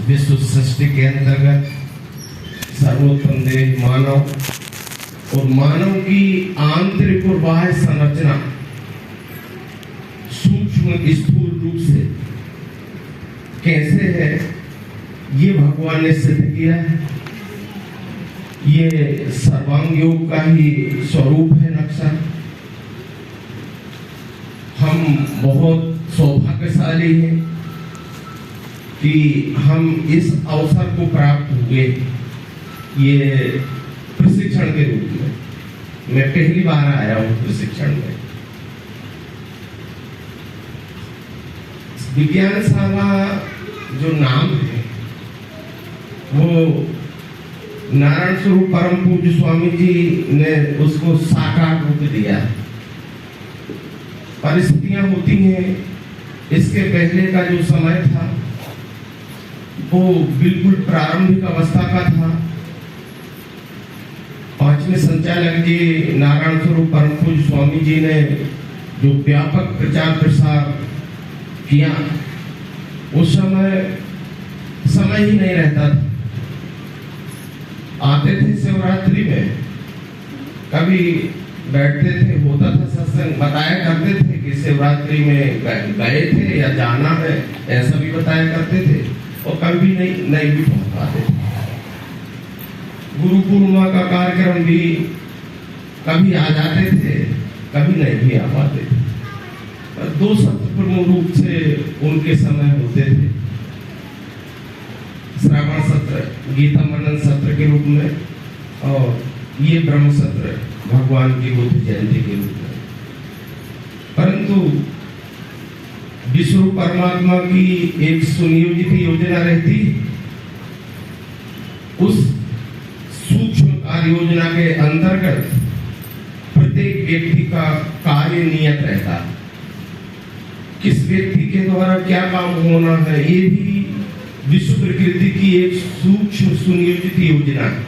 विश्व सृष्टि के अंतर्गत सर्वोत्तम देह मानव और मानव की आंतरिक और बाह्य संरचना सूक्ष्म स्थूल रूप से कैसे है ये भगवान ने सिद्ध किया है। ये सर्वांग योग का ही स्वरूप है नक्शा। हम बहुत सौभाग्यशाली हैं कि हम इस अवसर को प्राप्त हुए ये प्रशिक्षण के रूप में। मैं पहली बार आया हूं प्रशिक्षण में। विज्ञानशाला जो नाम है वो नारायण स्वरूप परम पूज्य स्वामी जी ने उसको साकार रूप दिया। परिस्थितियां होती हैं, इसके पहले का जो समय था वो बिल्कुल प्रारंभिक अवस्था का था। पांचवें संचालक जी नारायण स्वरूप परम पूज्य स्वामी जी ने जो व्यापक प्रचार प्रसार किया, उस समय ही नहीं रहता था। आते थे शिवरात्रि में, कभी बैठते थे, होता था सत्संग, बताया करते थे कि शिवरात्रि में गए थे या जाना है, ऐसा भी बताया करते थे। और कभी नहीं भी पहुंच पाते थे। गुरु पूर्णिमा का कार्यक्रम भी कभी आ जाते थे, कभी नहीं भी आ पाते थे। पर 2 सत्र प्रमुख रूप से उनके समय होते थे। श्रावण सत्र गीता मनन सत्र के रूप में, और ये ब्रह्म सत्र भगवान की बुद्ध जयंती के रूप में। परंतु विश्व परमात्मा की एक सुनियोजित योजना रहती। उस सूक्ष्म कार्य योजना के अंतर्गत प्रत्येक व्यक्ति का कार्य नियत रहता। किस व्यक्ति के द्वारा क्या काम होना है, ये भी विश्व प्रकृति की एक सूक्ष्म सुनियोजित योजना है।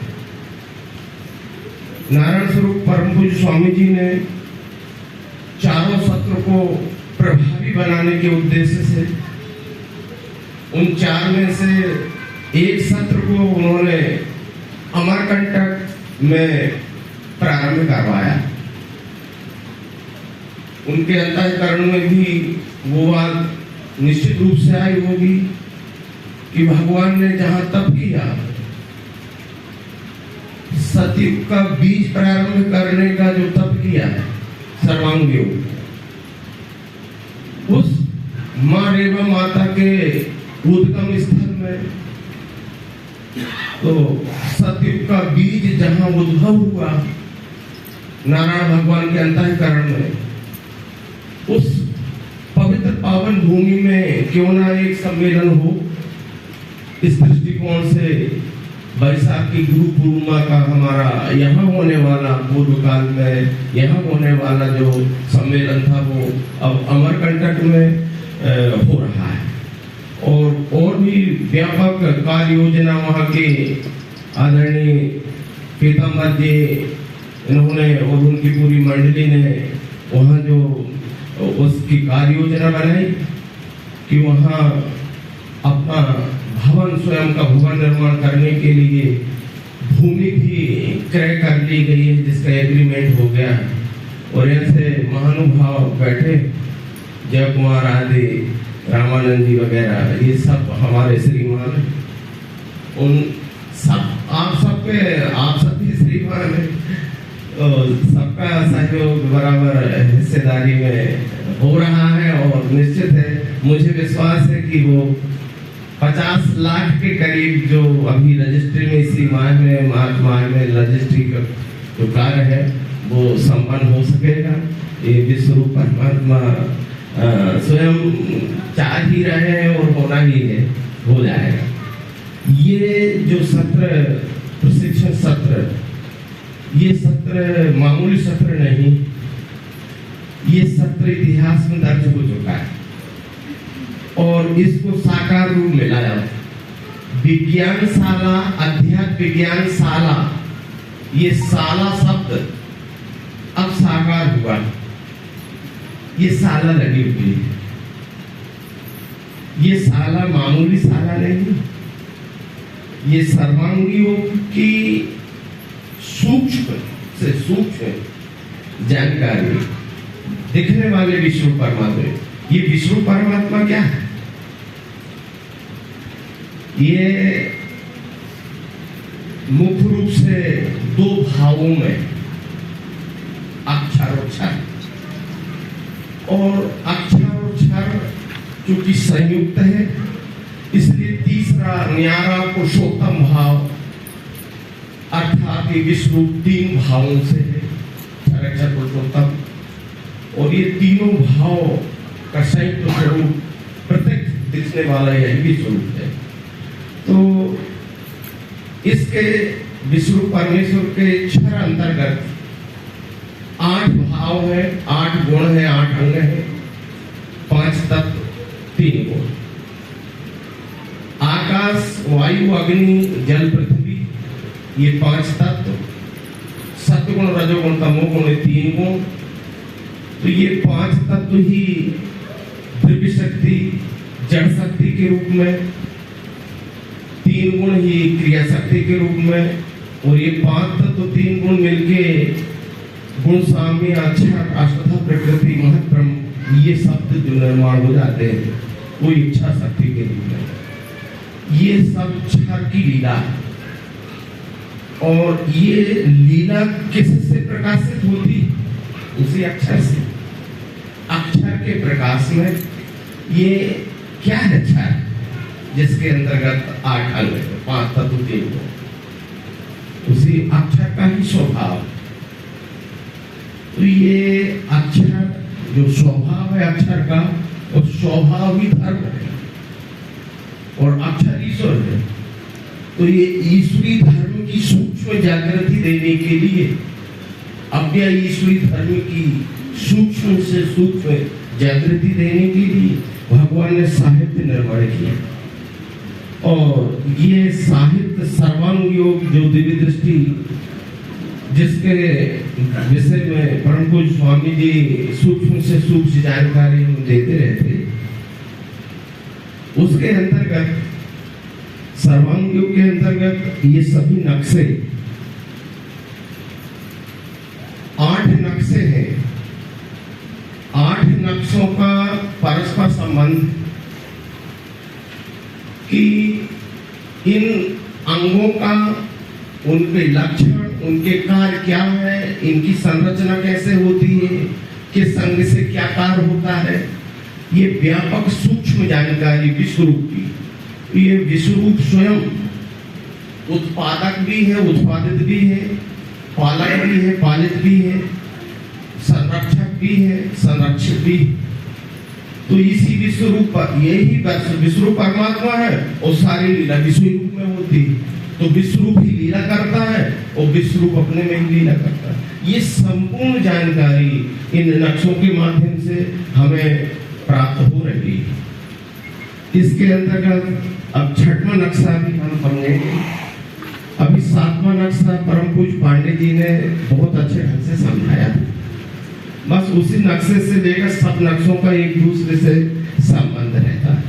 नारायण स्वरूप परम पूज्य स्वामी जी ने चारों सत्र को प्रभावी बनाने के उद्देश्य से उन 4 में से एक सत्र को उन्होंने अमरकंटक में प्रारंभ करवाया। उनके अंतःकरण में भी वो बात निश्चित रूप से आई होगी कि भगवान ने जहां तप किया, सतयुग का बीज प्रारंभ करने का जो तप किया है सर्वांग योग, उस मां रेवा माता के उद्गम स्थल में, तो सतयुग का बीज जहां उद्भव हुआ नारायण भगवान के अंतःकरण में, उस पवित्र पावन भूमि में क्यों ना एक सम्मेलन हो। इस दृष्टिकोण से वैशाख की गुरु पूर्णिमा का हमारा यहाँ होने वाला, पूर्व काल में यहाँ होने वाला जो सम्मेलन था वो अब अमरकंटक में हो रहा है। और भी व्यापक कार्य योजना वहाँ के आदरणीय पीताम्बर जी इन्होंने और उनकी पूरी मंडली ने वहाँ जो उसकी कार्य योजना बनाई कि वहाँ अपना भवन, स्वयं का भवन निर्माण करने के लिए भूमि भी क्रय कर ली गई है, जिसका एग्रीमेंट हो गया। और ऐसे महानुभाव बैठे, जय कुमार आदि, रामानंद जी वगैरह, ये सब हमारे श्रीमान, उन सब आप सभी श्रीमान है, सबका सहयोग बराबर हिस्सेदारी में हो रहा है। और निश्चित है, मुझे विश्वास है कि वो 50 लाख के करीब जो अभी रजिस्ट्री में इसी माह में, मार्च माह में रजिस्ट्री का जो कार्य है वो संपन्न हो सकेगा। ये विश्व परमात्मा स्वयं चाह ही रहे हैं और होना ही है, हो जाएगा। ये जो सत्र, प्रशिक्षण सत्र, ये सत्र मामूली सत्र नहीं, ये सत्र इतिहास में दर्ज हो चुका है और इसको साकार रूप में लाया। विज्ञानशाला, अध्यात्म विज्ञानशाला, ये शाला शब्द अब साकार हुआ। ये शाला लगी हुई है। ये शाला मामूली शाला नहीं, ये सर्वांग योग की सूक्ष्म से सूक्ष्म जानकारी दिखने वाले विष्णु परमात्मा। ये विष्णु परमात्मा क्या है? ये मुख्य रूप से दो भावों में अक्षर और क्षर, और अक्षर और क्षर चूंकि संयुक्त है इसलिए तीसरा न्यारा पुरुषोत्तम भाव अर्थात ये विष्णु तीन भावों से है, क्षर पुरुषोत्तम, और ये तीनों भाव का संयुक्त स्वरूप प्रत्यक्ष दिखने वाला यही स्वरूप है। तो इसके विष्णु परमेश्वर के क्षर अंतर्गत 8 भाव है, 8 गुण है, 8 अंग है, 5 तत्व, 3 गुण। आकाश, वायु, अग्नि, जल, पृथ्वी, ये 5 तत्व, सत्वगुण, रजोगुण, तमोगुण, 3 गुण। तो ये 5 तत्व ही द्रव्य शक्ति, जड़ शक्ति के रूप में, 3 गुण ही क्रिया शक्ति के रूप में, और ये 5 तत्व 3 गुण मिलके गुण, साम्य, अक्षर, अष्टधा, प्रकृति, महत् ब्रह्म, ये शब्द जो निर्माण हो जाते हैं वो इच्छा शक्ति के रूप में। ये सब क्षर की लीला है, और ये लीला किससे प्रकाशित होती? उसी अक्षर से। अक्षर के प्रकाश में ये क्या है? क्षर, जिसके अंतर्गत 8 अंग, 5 तत्व, 3 गुण, उसी अक्षर का ही स्वभाव। तो ये अक्षर जो स्वभाव है अक्षर का, और स्वभाव ही धर्म है, और अक्षर ईश्वर है। तो ये ईश्वरी धर्म की सूक्ष्म जागृति देने के लिए, अव्यय ईश्वरी धर्म की सूक्ष्म से सूक्ष्म जागृति देने के लिए भगवान ने साहित्य निर्माण किया। और ये साहित्य सर्वांग योग जो दिव्य दृष्टि, जिसके विषय में परम पूज्य स्वामी जी सूक्ष्म से सूक्ष्म जानकारी देते रहते, उसके अंतर्गत सर्वांग योग के अंतर्गत ये सभी नक्शे, 8 नक्शे हैं। 8 नक्शों का परस्पर संबंध कि इन अंगों का, उनके लक्षण, उनके कार्य क्या है, इनकी संरचना कैसे होती है, किस अंग से क्या कार्य होता है, ये व्यापक सूक्ष्म जानकारी विश्वरूप की। ये विश्वरूप स्वयं उत्पादक भी है, उत्पादित भी है, पालक भी है, पालित भी है, संरक्षक भी है, संरक्षित भी। तो इसी विश्वरूप, यही विश्वरूप परमात्मा है, और सारी लीला विश्वरूप में होती है। तो विश्वरूप ही लीला करता है, और विश्वरूप अपने में ही लीला करता है। ये संपूर्ण जानकारी इन नक्शों के माध्यम से हमें प्राप्त हो रही है। इसके अंतर्गत अब 6वां नक्शा भी हम समझेंगे। अभी 7वां नक्शा परम पूज्य पांडे जी ने बहुत अच्छे ढंग से समझाया था। बस उसी नक्शे से लेकर सब नक्शों का एक दूसरे से संबंध रहता है।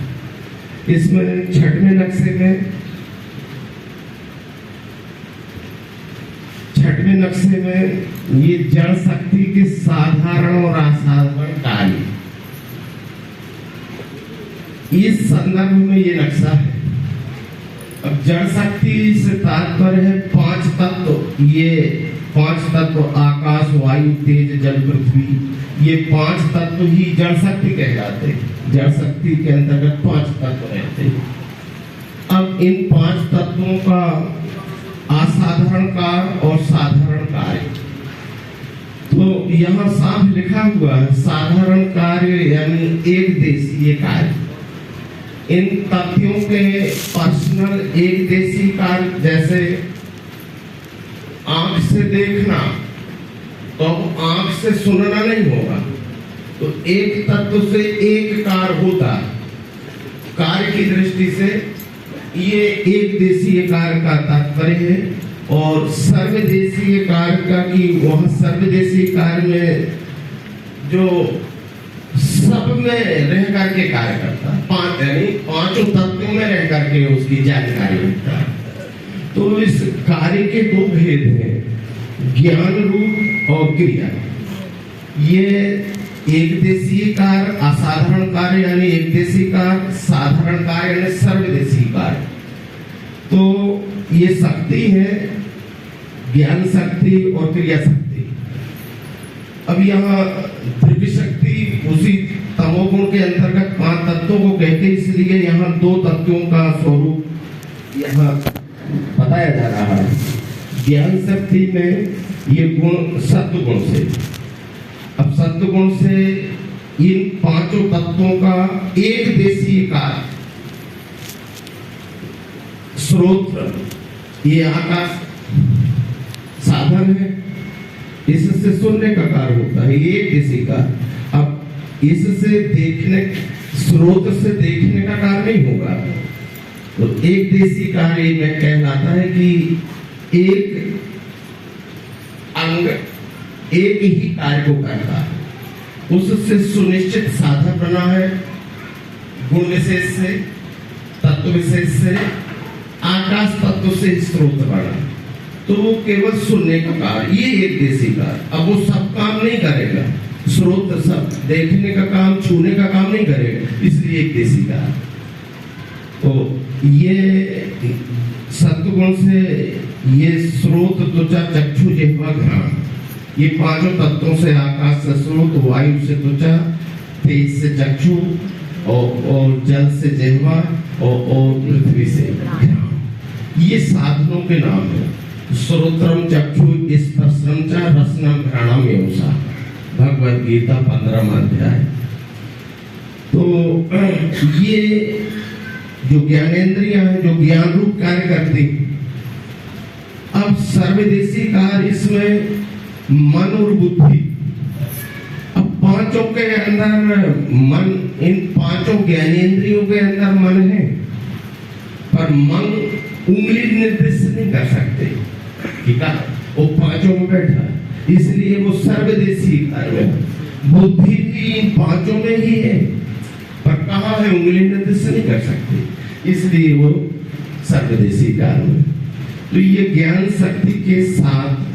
इसमें 6वें नक्शे में, 6वें नक्शे में ये जड़ शक्ति के साधारण और असाधारण कार्य, इस संदर्भ में ये नक्शा है। अब जड़ शक्ति से तात्पर्य है 5 तत्व। ये 5 तत्व आकाश, वायु, तेज, जल, पृथ्वी, ये 5 तत्व ही जड़ शक्ति कहलाते हैं। जड़ शक्ति के अंतर्गत 5 तत्व रहते हैं। अब इन 5 तत्वों का असाधारण कार्य और साधारण कार्य, तो यहाँ साफ लिखा हुआ है साधारण कार्य यानी एक देशीय कार्य। इन तथ्यों के पर्सनल एक देशी कार्य, जैसे आंख से देखना, तो आंख से सुनना नहीं होगा, तो एक तत्व से एक कार्य होता है। कार्य की दृष्टि से ये एक देशीय कार्य का तात्पर्य है, और सर्वदेशीय कार्य का कि वह सर्वदेशीय कार्य में जो सब में रह करके कार्य करता है, 5 यानी 5 तत्वों में रह करके उसकी जानकारी होता है। तो इस कार्य के दो भेद हैं, ज्ञान रूप और क्रिया। ये एक देशीय कार्य, असाधारण कार्य यानी एक देशीय कार्य, साधारण कार्य यानी सर्वदेशीय कार्य। तो ये शक्ति है, ज्ञान शक्ति और क्रिया शक्ति। अब यहाँ द्रव्य शक्ति उसी तमोगुण के अंतर्गत 5 तत्वों को कहते, इसलिए यहाँ 2 तत्वों का स्वरूप यहाँ बताया जा रहा है। ज्ञान शक्ति में ये गुण सत्व गुण से, अब सत्व गुण से इन 5 तत्वों का एक देशीय कार्य स्रोत, ये आकाश साधन है, इससे सुनने का कार्य होता है, ये एक देशीय कार्य। अब इससे देखने, स्रोत से देखने का कार्य नहीं होगा, तो एक देशीय कार्य में कहलाता है कि एक अंग एक ही कार्य को करता है, उससे सुनिश्चित साधन बना है, गुण विशेष से, तत्व विशेष से, आकाश तत्व से स्रोत बना, तो वो केवल सुनने का कार्य, ये एक देशीय कार्य। अब वो सब काम नहीं करेगा, स्रोत सब देखने का काम, छूने का काम नहीं करेगा, इसलिए एक देशीय कार्य। तो ये सत्वगुण से ये स्रोत, त्वचा, चक्षु, जिह्वा, घ्राण, ये 5 तत्वों से, आकाश से स्रोत, वायु से त्वचा, तेज से चक्षु और जल से जिह्वा और पृथ्वी से घ्राण, ये साधनों के नाम है। श्रोत्रम चक्षु स्पर्शम च रसनम घ्राणम योसा, भगवद गीता 15वां अध्याय। तो ये जो ज्ञानेंद्रियां हैं, जो ज्ञान रूप कार्य करती, अब सर्वदेशीय कार्य इसमें मन और बुद्धि। अब 5 के अंदर मन, इन 5 ज्ञानेंद्रियों के अंदर मन है, पर मन उंगली निर्देश नहीं कर सकते, ठीक है, वो 5 में बैठा है, इसलिए वो सर्वदेशीय कार्य है। बुद्धि भी इन 5 में ही है, पर कहाँ है, उंगली निर्देश नहीं कर सकते, इसलिए वो सर्वदेशीय कार्य है। तो ये ज्ञान शक्ति के साथ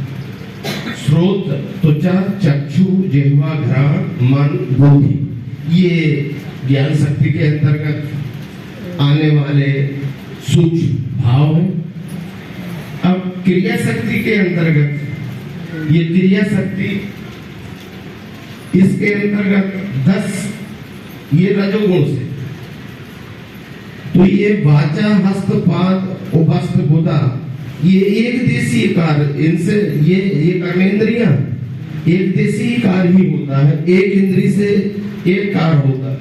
स्रोत, त्वचा, चक्षु, जिह्वा, घ्राण, मन, बुद्धि, ये ज्ञान शक्ति के अंतर्गत आने वाले सूक्ष्म भाव है। अब क्रिया शक्ति के अंतर्गत, ये क्रिया शक्ति, इसके अंतर्गत 10 ये रजोगुण से, तो ये वाचा, हस्त, पाद, उपस्थ, गुदा, ये एक देशीय कार्य, इनसे ये कर्मेंद्रियां एक देशीय कार्य ही होता है, एक इंद्री से एक कार्य होता है,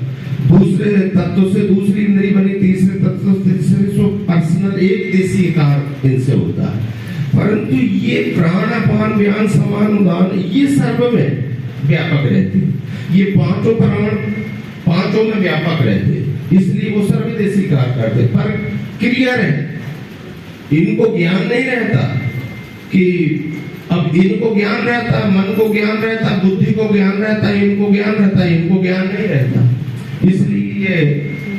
दूसरे तत्व से दूसरी इंद्री बनी, तीसरे तत्व से तीसरे, सो पर्सनल एक देशीय कार्य इनसे होता है। परंतु ये प्राण, अपान, व्यान, समान, उदान, ये सर्व में व्यापक रहते, ये 5 प्राण 5 में व्यापक रहते, इसलिए वो सर्वदेशीय कार्य करते, पर क्रिया रहते, इनको ज्ञान नहीं रहता कि अब इनको ज्ञान रहता, मन को ज्ञान रहता, बुद्धि को ज्ञान रहता, इनको ज्ञान रहता, इनको ज्ञान नहीं रहता, इसलिए ये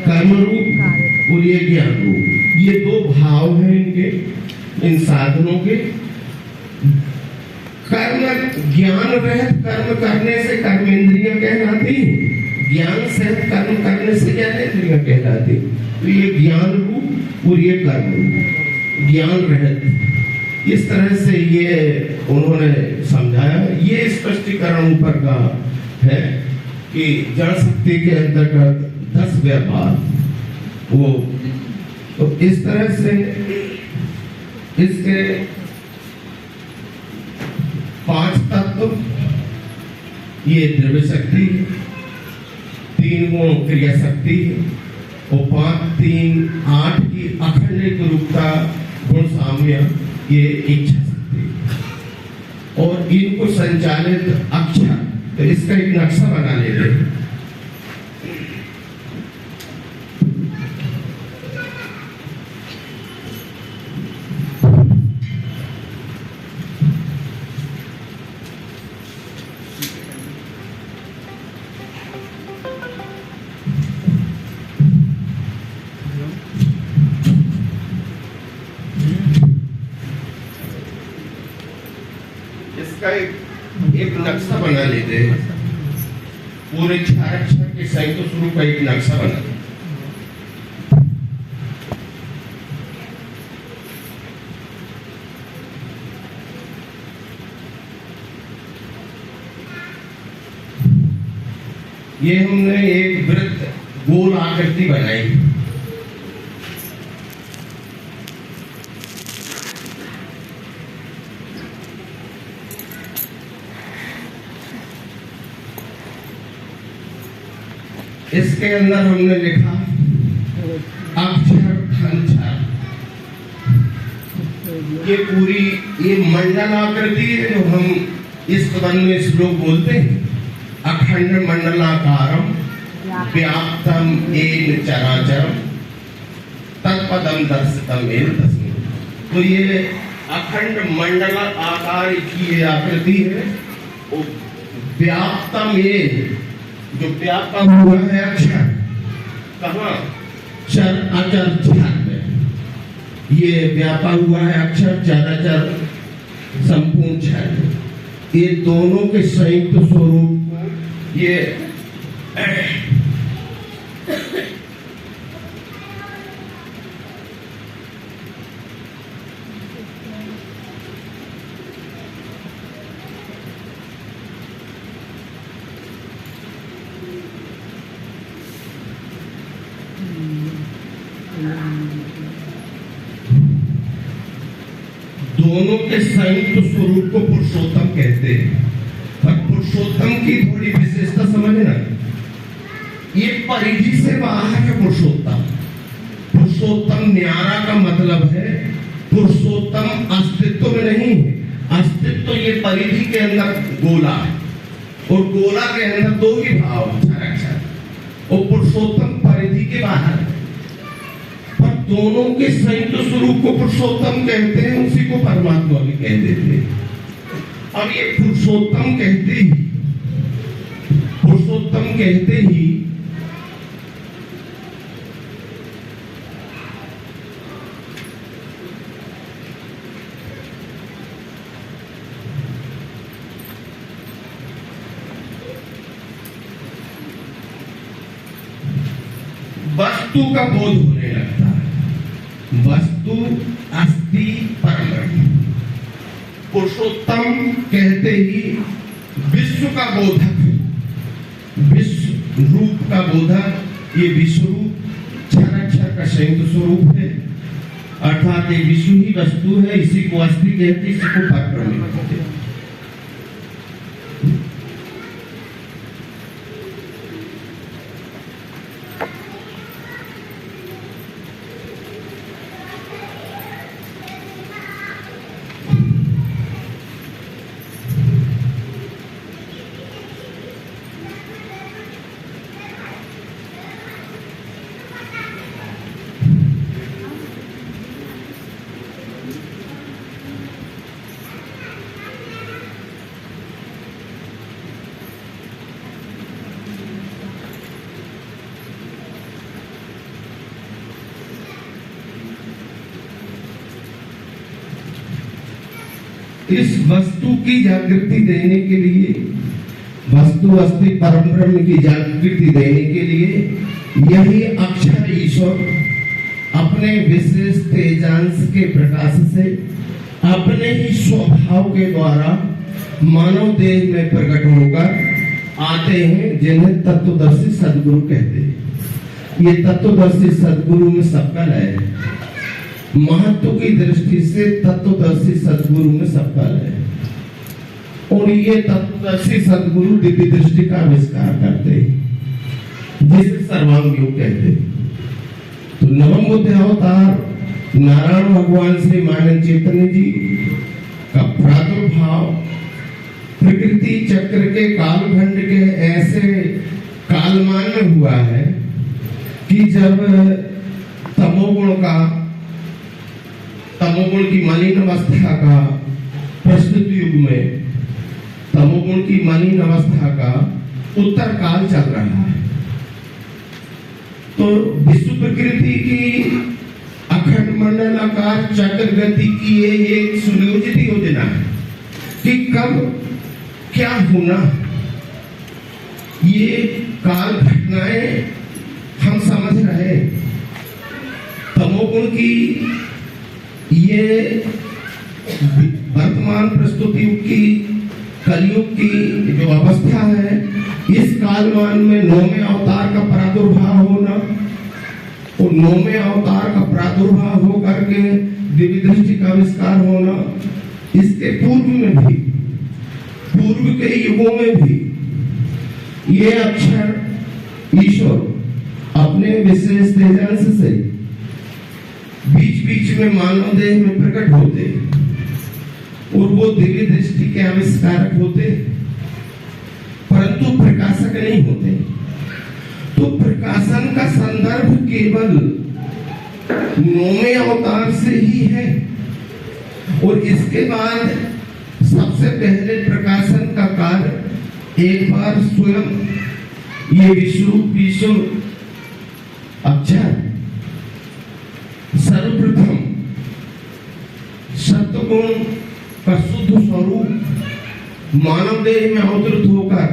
कर्म रूप और ये ज्ञान रूप, ये 2 भाव हैं इनके, इन साधनों के। कर्म, ज्ञान रहित कर्म करने से कर्मेंद्रियां कहलाती, ज्ञान सहित कर्म करने से ज्ञानेंद्रियां कहलाती। तो ये ज्ञान रूप और ये कर्म रूप, ज्ञान रहित, इस तरह से ये उन्होंने समझाया। ये स्पष्टीकरण ऊपर का है कि जड़ शक्ति के अंतर्गत 10 व्यापार, वो तो इस तरह से इसके 5 तत्व, ये द्रव्य शक्ति, 3 गुण क्रिया शक्ति, और 5, 3, 8 की अखंड रूपता, गुण साम्य, ये इच्छा शक्ति, और इनको संचालित अक्षर। तो इसका एक नक्शा बना लेते हैं। इसका एक नक्शा बना लेते हैं, पूरे 4 अक्षर के संयुक्त स्वरूप का एक नक्शा बना। ये हमने एक वृत्त गोल आकृति बनाई। इसके अंदर हमने लिखा अक्षर खंचर। ये पूरी ये मंडल आकृति है जो हम इस वन में श्लोक बोलते हैं, अखंड मंडलाकारम व्याप्तम येन चराचरम तत्पदम दर्शितम येन तस्मै। तो ये अखंड मंडल आकार की ये आकृति है। व्याप्तम येन, जो व्यापा हुआ है अक्षर कहाँ, चर अचर ध्यान में, ये व्यापा हुआ है अक्षर चर अचर संपूर्ण क्षर, ये दोनों के संयुक्त स्वरूप ये दोनों के संयुक्त स्वरूप को पुरुषोत्तम कहते हैं। पर पुरुषोत्तम की थोड़ी विशेषता समझना, ये परिधि से बाहर है पुरुषोत्तम। पुरुषोत्तम न्यारा का मतलब है पुरुषोत्तम अस्तित्व में नहीं है, अस्तित्व ये परिधि के अंदर गोला है, और गोला के अंदर दो ही भाव अक्षर, और पुरुषोत्तम परिधि के बाहर है। दोनों के संयुक्त स्वरूप को पुरुषोत्तम कहते हैं, उसी को परमात्मा भी कह देते हैं। अब ये पुरुषोत्तम कहते ही वस्तु का बोध होने लगता है। वस्तु अस्ति परम। पुरुषोत्तम कहते ही विश्व का बोधक, विश्व रूप का बोधक, ये विश्व रूप क्षर का संयुक्त स्वरूप है, अर्थात ये विश्व ही वस्तु है। इसी को अस्ति कहते, इसी को परम कहते हैं। इस वस्तु की जागृति देने के लिए, वस्तु अस्ति परम ब्रह्म की जागृति देने के लिए यही अक्षर ईश्वर अपने विशेष तेजांश के प्रकाश से अपने ही स्वभाव के द्वारा मानव देह में प्रकट होकर आते हैं, जिन्हें तत्वदर्शी सद्गुरु कहते हैं। ये तत्वदर्शी सद्गुरु में सबका लय है। महत्व की दृष्टि से तत्वदर्शी सद्गुरु में सबका लय है, और ये तत्वदर्शी सद्गुरु दिव्य दृष्टि का आविष्कार करते हैं, जिसे सर्वांग योग कहते हैं। तो नवम बुद्ध अवतार नारायण भगवान श्री मानव चैतन्य जी का प्रादुर्भाव प्रकृति चक्र के कालखंड के ऐसे कालमान में हुआ है कि जब तमोगुण की मलिन अवस्था का प्रस्तुत युग में तमोगुण की मलिन अवस्था का उत्तर काल चल रहा है। तो विश्व प्रकृति की अखंड मंडलाकार चक्र गति की ये एक सुनियोजित योजना है कि कब मतलब क्या होना, ये काल घटनाएं हम समझ रहे। तमोगुण की ये वर्तमान प्रस्तुत युग की, कलयुग की जो अवस्था है, इस कालमान में 9वें अवतार का प्रादुर्भाव होना और 9वें अवतार का प्रादुर्भाव हो करके दिव्य दृष्टि का आविष्कार होना, इसके पूर्व में भी, पूर्व के युगों में भी ये अक्षर ईश्वर अपने विशेष तेजस से बीच बीच में मानव देह में प्रकट होते और वो दिव्य दृष्टि के आविष्कारक होते, परंतु प्रकाशक नहीं होते। तो प्रकाशन का संदर्भ केवल 9वें अवतार से ही है और इसके बाद सबसे पहले प्रकाशन का कार्य एक बार स्वयं ये विश्व अक्षर सर्वप्रथम सत्वगुण का शुद्ध स्वरूप मानव देह में अवतरित होकर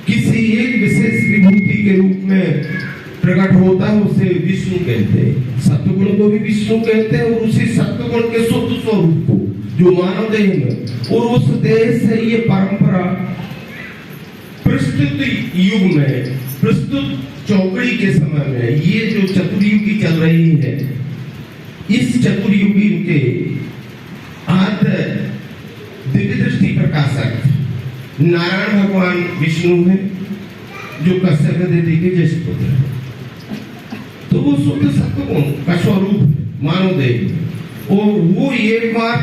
किसी एक विशेष विभूति के रूप में प्रकट होता है, उसे विष्णु कहते हैं। सत्वगुण को भी विष्णु कहते हैं और उसी सत्वगुण के शुद्ध स्वरूप को जो मानव देह में, और उस देह से ये परंपरा प्रस्तुत युग में, प्रस्तुत चौकड़ी के समय में, ये जो चतुर्युगी चल रही है, इस चतुर्युगी के आद्य दिव्य दृष्टि प्रकाशक नारायण भगवान विष्णु है, जो कश्यप देवी के ज्येष्ठ पुत्र है। तो वो शुद्ध सत्वगुण का स्वरूप मानव देह, और वो एक बार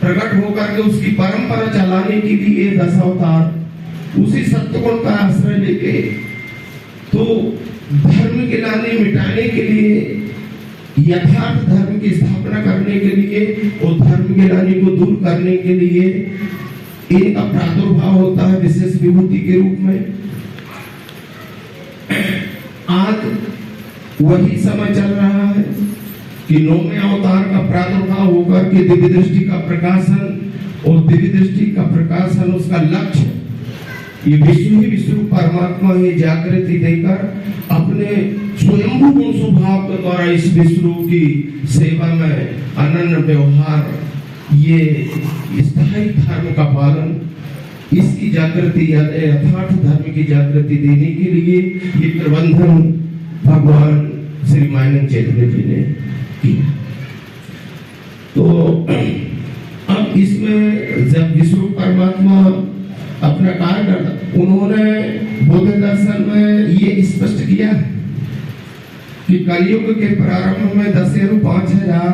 प्रकट होकर के उसकी परंपरा चलाने के लिए 10 अवतार उसी सत्वगुण का आश्रय लेके, तो धर्म गिलाने मिटाने के लिए, यथार्थ धर्म की स्थापना करने के लिए और धर्म गिलाने को दूर करने के लिए इनका प्रादुर्भाव होता है विशेष विभूति के रूप में। आज वही समय चल रहा है कि 9वें अवतार का प्रादुर्भाव होकर के दिव्य दृष्टि का प्रकाशन, और दिव्य दृष्टि का प्रकाशन उसका लक्ष्य ये विष्णु ही विष्णु परमात्मा ही जागृति देकर अपने स्वयंभू गुण स्वभाव के द्वारा इस विष्णु की सेवा में अनन्य व्यवहार, ये स्थायी धर्म का पालन, इसकी जागृति यथार्थ धर्म की जागृति देने के लिए ये प्रबंधन भगवान श्री मानव चैतन्य जी ने किया। तो अब इसमें जब विष्णु परमात्मा अपना कार्य करता, उन्होंने बुद्ध दर्शन में ये स्पष्ट किया कि कलयुग के प्रारंभ में 10,005,000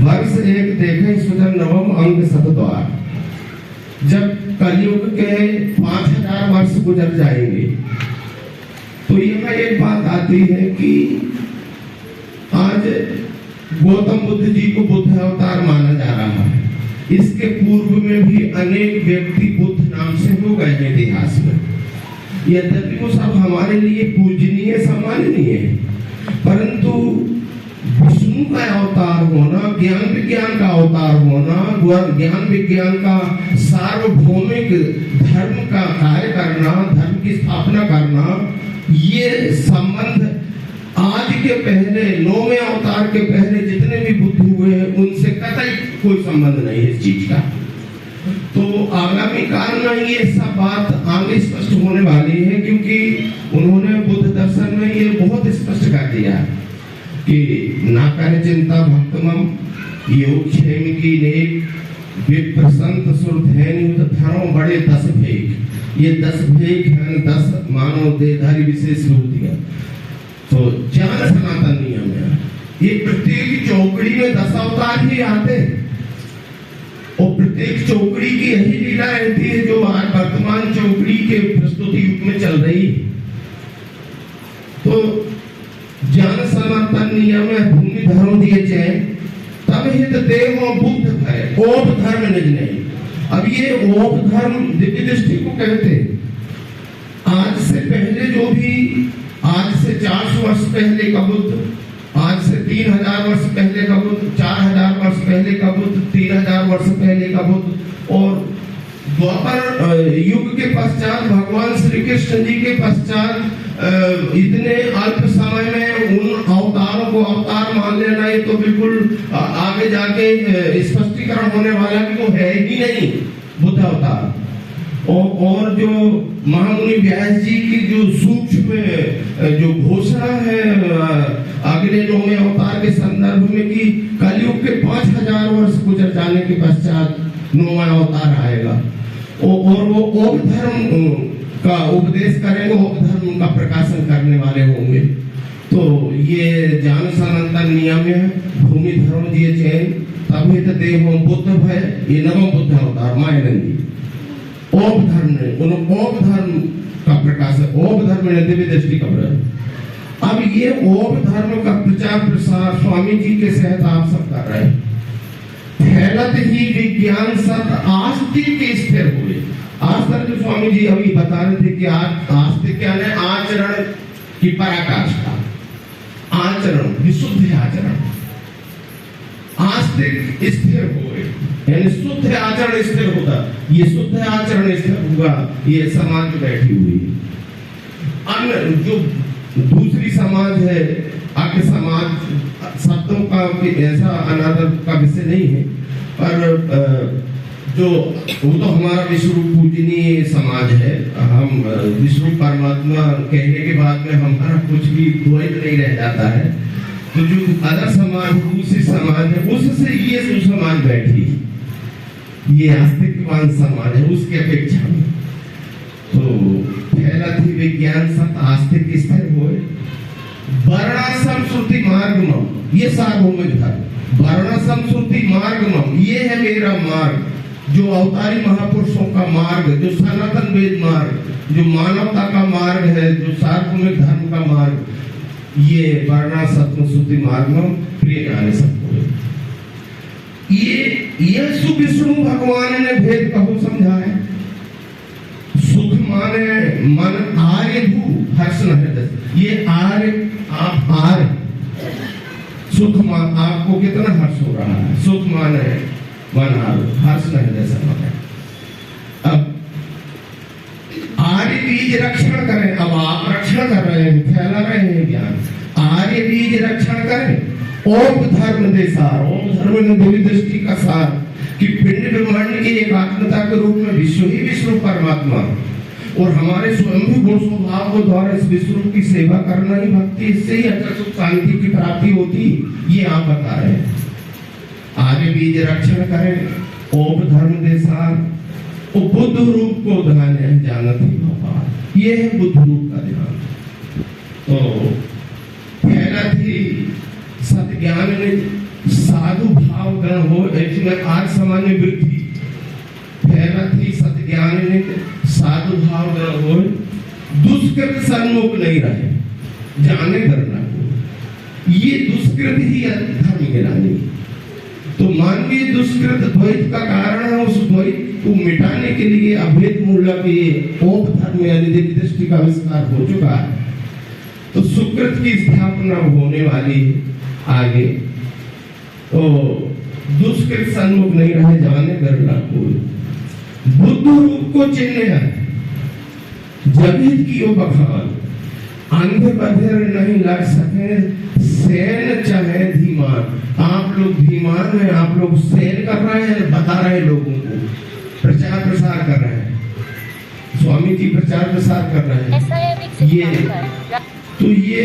वर्ष एक देखे सुजन नवम अंग सतद्वार। जब कलयुग के 5,000 वर्ष गुजर जाएंगे तो यह एक बात आती है कि आज गौतम बुद्ध जी को बुद्ध अवतार माना जा रहा है। इसके पूर्व में भी अनेक व्यक्ति बुद्ध नाम से हो गए हैं इतिहास में, यद्यपि वो सब हमारे लिए पूजनीय सम्माननीय है, परंतु विष्णु का अवतार होना, ज्ञान विज्ञान का अवतार होना, ज्ञान विज्ञान का सार्वभौमिक धर्म का कार्य करना, धर्म की स्थापना करना, ये संबंध आज के पहले 9वें अवतार के पहले जितने भी बुद्ध हुए हैं उनसे कतई कोई संबंध नहीं है इस चीज का। तो आगामी काल में ये सब बात आगे स्पष्ट होने वाली है, क्योंकि उन्होंने बुद्ध दर्शन में ये बहुत स्पष्ट कर दिया कि ना करे चिंता भक्तमम योगक्षेम की नेक विप्रसंत सुरधैन धर्म बड़े 10 भेद। ये 10 भेद हैं, 10 मानव देहधारी विशेष विभूतियां। तो ज्ञान सनातन नियम है, ये प्रत्येक चौकड़ी में 10 अवतार ही आते, और प्रत्येक चौकड़ी की यही लीला रहती है जो आज वर्तमान चौकड़ी के प्रस्तुति युग में चल रही। तो ज्ञान सनातन नियम है, भूमि धर्म दिए चैन, तब हित देव बुद्ध है, ओप धर्म निज नहीं। अब ये ओप धर्म दिव्य दृष्टि को कहते। आज से पहले जो भी, आज से 400 वर्ष पहले का बुद्ध, आज से 3000 वर्ष पहले का बुद्ध, 4000 वर्ष पहले का बुद्ध, 3000 वर्ष पहले का बुद्ध, और द्वापर युग के पश्चात भगवान श्री कृष्ण जी के पश्चात इतने अल्प समय में उन अवतारों को अवतार मान लेना, ये तो बिल्कुल आगे जाके स्पष्टीकरण होने वाला कि वो है ही नहीं बुद्ध अवतार। और जो महामुनि व्यास जी की जो सूक्ष्म जो घोषणा है अगले 9वें अवतार के संदर्भ में कि कलयुग के 5000 वर्ष गुजर जाने के पश्चात 9वां अवतार आएगा और वो ओम धर्म का उपदेश करेंगे, ओम धर्म का प्रकाशन करने वाले होंगे। तो ये ज्ञान सनातन नियम है, भूमि धर्म दिए चैन तभी तो देव बुद्ध है, ये नवम बुद्ध अवतार मायानंदी ओम धर्म ने ओम धर्म का प्रकाशन, ओम धर्म ने दिव्य दृष्टि का। अब ये ओम धर्म का प्रचार प्रसार स्वामी जी के सहत आप सब कर रहे हैं। फैलत ही विज्ञान सत्य आस्तिक के स्थिर हुए। आज तक जो स्वामी जी अभी बता रहे थे कि आस्तिक क्या है, आचरण की पराकाष्ठा, आचरण विशुद्ध आचरण, आस्तिक स्थिर हुए यानी शुद्ध आचरण स्थिर होगा। ये शुद्ध आचरण स्थिर होगा, ये समाज में बैठी हुई। अन्य जो दूसरी समाज है, आगे समाज शब्दों का ऐसा अनादर का विषय नहीं है, पर जो वो तो हमारा विश्वरूप पूजनीय समाज है। हम विश्वरूप परमात्मा कहने के बाद में हमारा कुछ भी द्वैत नहीं रह जाता है। तो जो अदर समाज दूसरी समाज है, उससे ये जो समाज बैठी, ये आस्तिकवान समाज है, उसकी अपेक्षा में तो फैला थी विज्ञान सत आस्तिक स्थिर हुए। वर्णाश्रम श्रुति मार्गमम, ये सार्वभौमिक धर्म। वर्णाश्रम श्रुति मार्गमम, ये है मेरा मार्ग, जो अवतारी महापुरुषों का मार्ग, जो सनातन वेद मार्ग, जो मानवता का मार्ग है, जो सार्वभौमिक धर्म का मार्ग, ये वर्णाश्रम श्रुति मार्गमम प्रिय ज्ञान सबको। ये सुख विष्णु भगवान ने भेद कहूं समझाए। सुख माने मन आर्य भू हर्ष न, ये आर्य आप आर्य, सुख मान आपको कितना हर्ष हो रहा है, सुख माने मन आर्य, हर्ष न जैसा माने। अब आर्य बीज रक्षण करें, अब आप रक्षण कर रहे हैं, फैला रहे हैं ज्ञान। आर्य बीज रक्षण करें, ओम धर्म दे सार, ओम धर्म ने दिव्य दृष्टि का सार कि पिंड ब्रह्मांड की एक आत्मता के रूप में विश्व ही विश्व परमात्मा और हमारे स्वयं भी गुण स्वभाव को द्वारा इस विश्व की सेवा करना ही भक्ति, इससे ही अचल सुख शांति की प्राप्ति होती, ये आप बता रहे हैं। आगे बीज रक्षण करें, ओम धर्म दे सार, और बुद्ध रूप को ध्यान है जानत ही भगवान, ये है बुद्ध रूप का ध्यान। तो फैला थी सत्य ज्ञान में साधु भाव गण हो, इसमें आज सामान्य वृद्धि फैला थी सत्य ज्ञान में साधु भाव गण हो, दुष्कृत सन्मुख नहीं रहे, जाने करना को, ये दुष्कृत ही धर्म गिरानी। तो मानवीय दुष्कृत द्वैत का कारण है, उस द्वैत को मिटाने के लिए अभेद मूलक ये ओम धर्म यानी दिव्य दृष्टि का विस्तार हो चुका है। तो सुकृत की स्थापना होने वाली आगे, तो दुष्कृत सन्मुख नहीं रहे, जाने करना कोई, बुद्ध रूप को चिन्ह है, जगत की ओ बखान, अंधे बधिर नहीं लग सके, सैन चाहे धीमान। आप लोग धीमान हैं, आप लोग सैन कर रहे हैं, बता रहे लोगों को, प्रचार प्रसार कर रहे हैं, स्वामी जी प्रचार प्रसार कर रहे हैं। ये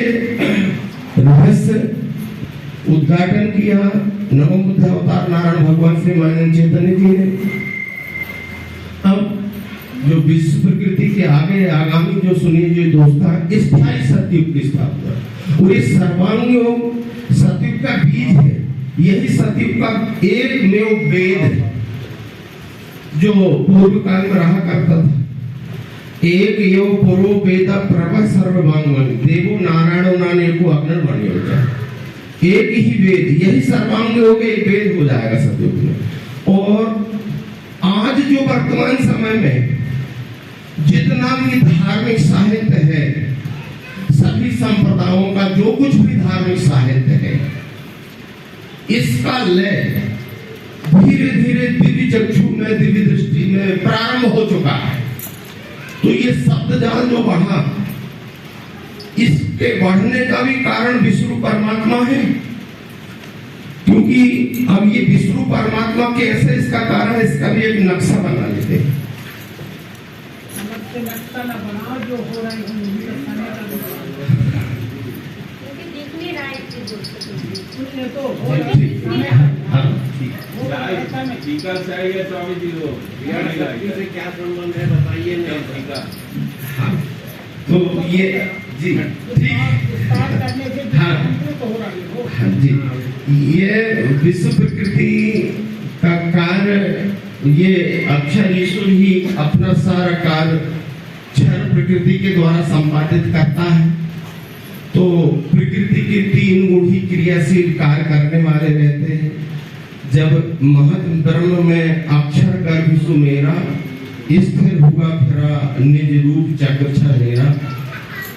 रहस्य उद्घाटन किया नवम बुद्ध अवतार नारायण भगवान श्री मानव चैतन्य जी ने। अब जो विश्व प्रकृति के आगे आगामी जो सुनिए जो दोस्ता स्थायी सतयुग की स्थापना, और इस सर्वांग सतयुग का बीज है, यही सतयुग का एक में वेद है जो पूर्व काल में रहा करता था। एक यो पुरो वेद प्रभ सर्ववांगमणि, देवो नारायणो नाने को अग्नि बनी हो जाए, एक ही वेद, यही सर्वांग हो गए, वेद हो जाएगा सतयुग में। और आज जो वर्तमान समय में जितना भी धार्मिक साहित्य है, सभी संप्रदायों का जो कुछ भी धार्मिक साहित्य है, इसका लय धीरे धीरे दिव्य चक्षु में, दिव्य दृष्टि में प्रारंभ हो चुका है। तो ये शब्द जाल जो बढ़ा, इसके बढ़ने का भी कारण विष्णु परमात्मा है, क्योंकि अब ये विष्णु परमात्मा कैसे इसका कारण है, इसका भी एक नक्शा बना लेते हैं। नक्शा ना बनाओ, जो हो रहा है तो हो रहा है। क्या संबंध है बताइए ना। हाँ, तो ये जी ठीक, हाँ हाँ जी, ये विश्व प्रकृति का कार्य, ये अक्षर ईश्वर ही अपना सारा कार्य क्षर प्रकृति के द्वारा संपादित करता है। तो प्रकृति के 3 गुण ही क्रियाशील कार्य करने वाले रहते हैं। जब महत ब्रह्म में अक्षर गर्भ सुमेरा, स्थिर हुआ फिरा निज रूप चक्र छेरा।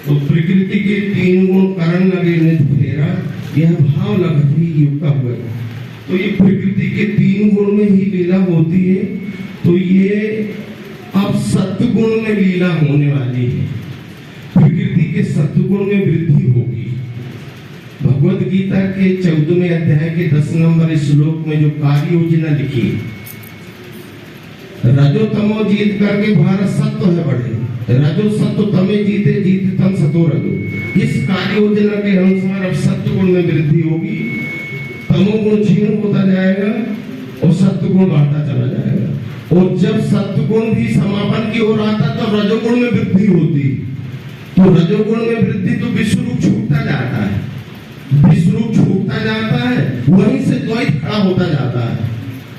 तो प्रकृति के 3 गुण करण लगे निज फेरा, यह भाव लगती युक्त हुए। तो ये प्रकृति के 3 गुण में ही लीला होती है। तो ये अब सत्गुण में लीला होने वाली है। प्रकृति के सत्गुण में वृद्धि होगी। भगवत गीता के 14वें अध्याय के 10 नंबर श्लोक में जो कार्य योजना लिखी, रजो तमो जीत करके भारत सत्व है बढ़े, रजो सत्व तमे जीते जीत तम सतो रजो। इस कार्य योजना के अनुसार अब सत्व गुण में वृद्धि होगी, तमोगुण क्षीण होता जाएगा और सत्व गुण बढ़ता चला जाएगा। और जब सत्व गुण भी समापन की ओर आता तो रजोगुण में वृद्धि होती। तो रजोगुण में वृद्धि तो विश्व रूप छूटता जाता है, विश्व रूप छूटता जाता है, वहीं से द्वैत खड़ा होता जाता है,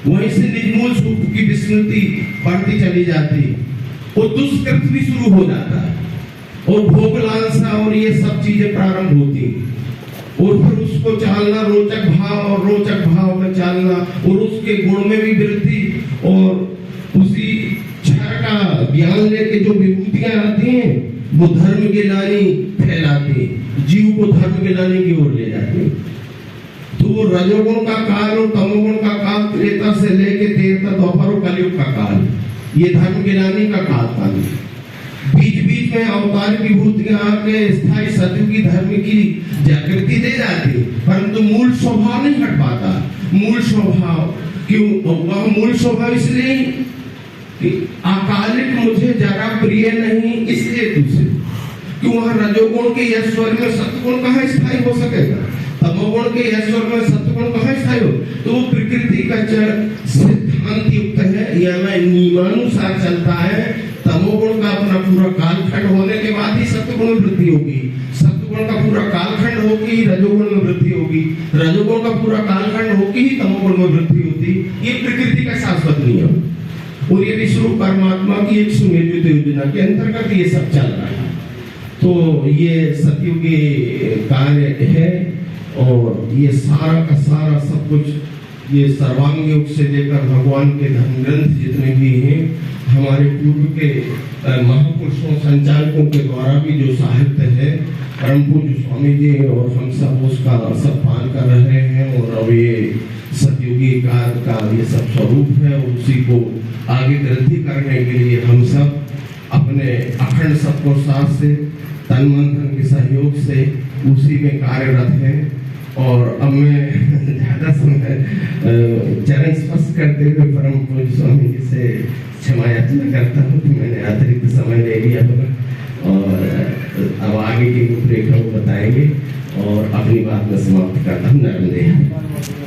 वहीं से निर्मूल स्वरूप की विस्मृति बढ़ती चली जाती और दुष्कृत भी शुरू हो जाता है और भोग लालसा और ये सब चीजें प्रारंभ होती और फिर उसको चालना रोचक भाव और रोचक भाव में चालना और उसके गुण में भी वृद्धि और उसी क्षर का ज्ञान लेके जो विभूतियां आती हैं वो धर्म की लानी फैलाती, जीव को धर्म की लानी की ओर ले जाती। तो रजोगुण का काल और तमोगुण का काल त्रेता से लेके देवता द्वापर और कलयुग का काल, ये धर्म गिरानी का काल। बीच बीच में अवतार की भूतियां आके स्थायी सत्य की धर्म की जागृति दे जाती, परंतु मूल स्वभाव नहीं हट पाता। मूल स्वभाव क्यों? वह मूल स्वभाव इसलिए कि अकालिक मुझे जरा प्रिय नहीं, इसलिए दूसरे कि वहां रजोगुण के ईश्वर में सत्गुण कहाँ स्थायी हो सकेगा, तमोगुण के ईश्वर में सत्गुण कहाँ स्थायी हो। तो वो प्रकृति का सिद्धांत युक्त है या मैं नियमानुसार चलता है। तमोगुण का अपना पूरा कालखंड होने के बाद ही सत्गुण में वृद्धि होगी, सत्गुण का पूरा कालखंड होगी ही रजोगुण में वृद्धि होगी, रजोगुण का पूरा कालखंड होगी ही तमोगुण में वृद्धि होती। ये प्रकृति का शाश्वत नियम और ये विष्णु परमात्मा की एक सुनियोजित योजना के अंतर्गत ये सब चल रहा है। तो ये सतयुगी कार्य है और ये सारा का सारा सब कुछ ये सर्वांग योग से लेकर भगवान के धर्म ग्रंथ जितने भी हैं, हमारे पूर्व के महापुरुषों संचालकों के द्वारा भी जो साहित्य है, परम पूज्य स्वामी जी और हम सब उसका सब पालन कर रहे हैं। और अब ये सतयुगी कार्य का ये सब स्वरूप है, उसी को आगे वृद्धि करने के लिए हम सब अपने अखंड सबको साथ से तन मन धन के सहयोग से उसी में कार्यरत हैं। और अब मैं ज्यादा समय चरण स्पर्श करते हुए परम पूज्य स्वामी जी से क्षमा याचना करता हूँ कि मैंने अतिरिक्त समय ले लिया होगा और अब आगे की रूपरेखा को बताएंगे और अपनी बात में समाप्त करता हूँ। नर्मदे।